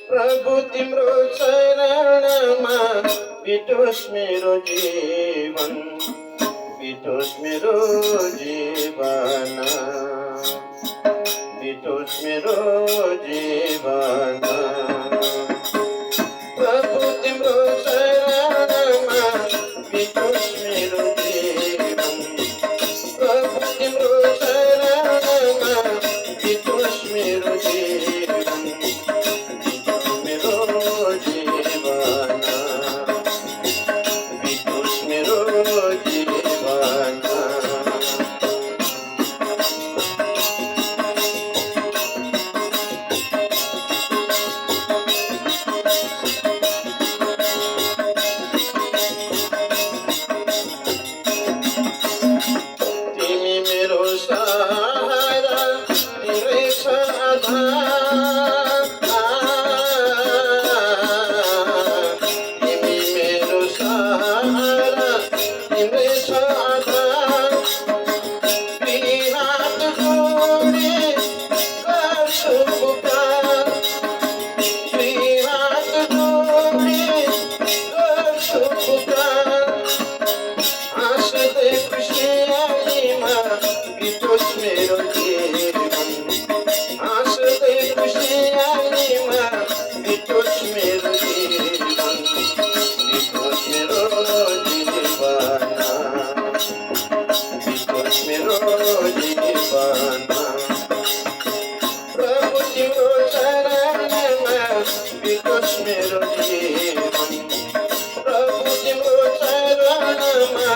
प्रभु तिम्रो चरणमा बितोस् मेरो जीवन, बितोस् मेरो जीवन, बितोस् मेरो जीवन। प्रभु तिम्रो चरणमा बितोस् मेरो जीवन, प्रभु तिम्रो चरणमा बितोस् मेरो जीवन, बितोस् मेरो जीवन, बितोस् मेरो जीवन। तिमी मेरो सहारा, तिम्रै छ आधार। तिमी मेरो सहारा, तिम्रै छ आधार। दुई हात जोडी गर्छु पुकार, दुई हात जोडी गर्छु पुकार। हाँस्दै खुसियालीमा बितोस् मेरो जीवन, हाँस्दै खुसियालीमा बितोस् मेरो जीवन, बितोस् मेरो जीवन, बितोस् मेरो जीवन। प्रभु तिम्रो चरणमा बितोस् मेरो जीवन, प्रभु तिम्रो चरणमा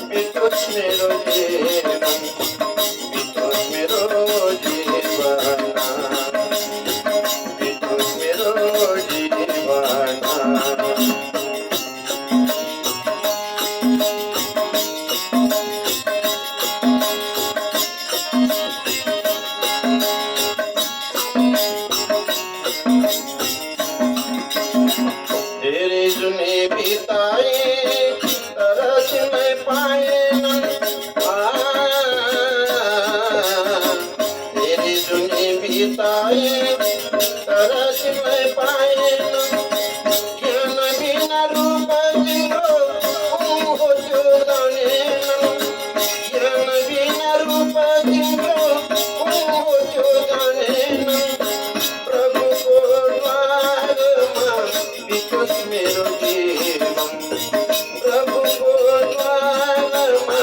बितोस् मेरो जीवन, बितोस् मेरो जीवन, बितोस् मेरो जीवन। धेरै जुने बिताए तर तिमीलाई पाएन। धेरै जुने बिताए तर तिमीलाई पाएन। ज्ञान बिना रूप तिम्रो हो त्यो जानेन, ज्ञान बिना रूप तिम्रो हो त्यो जानेन। प्रभुको द्वारमा बितोस् मेरो जीवन, प्रभुको द्वारमा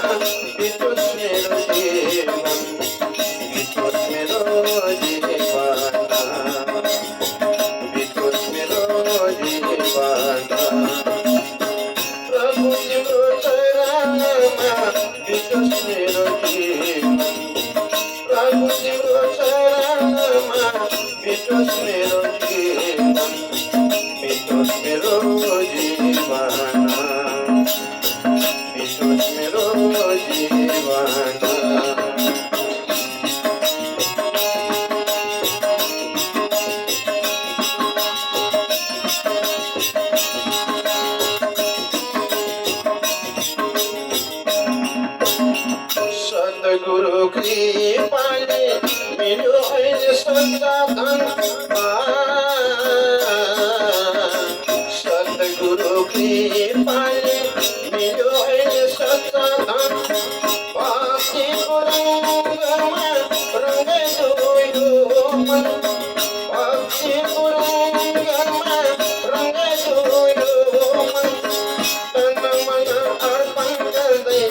बितोस् मेरो जीवन, बितोस् मेरो जीवन, बितोस् मेरो जीवन। प्रभु तिम्रो चरणमा बितोस् मेरो जीवन, प्रभु तिम्रो चरणमा बितोस् मेरो जीवन, बितोस् मेरो जीवन, बितोस् मेरो जीवन। सद्गुरु कृपाले मिल्यो अहिले सच्चा धन। सद्गुरु कृपाले मिल्यो अहिले सच्चा धन। भक्तिको रङ्गमा रङ्गाइ यो मन, भक्तिको रङ्गमा रङ्गाइ यो मन। तन मन अर्पण गर्दै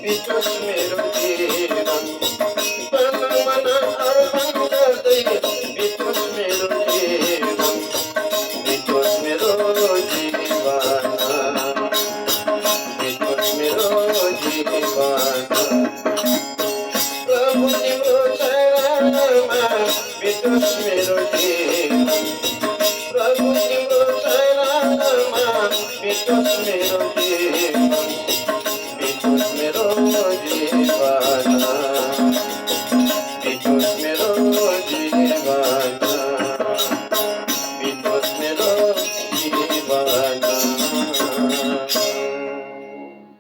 बितोस् मेरो जीवन, तन मन अर्पण गर्दै बितोस् मेरो जीवन, बितोस् मेरो जीवन, बितोस् मेरो जीवन। प्रभु तिम्रो चरणमा बितोस् मेरो जीवन, प्रभु तिम्रो चरणमा बितोस् मेरो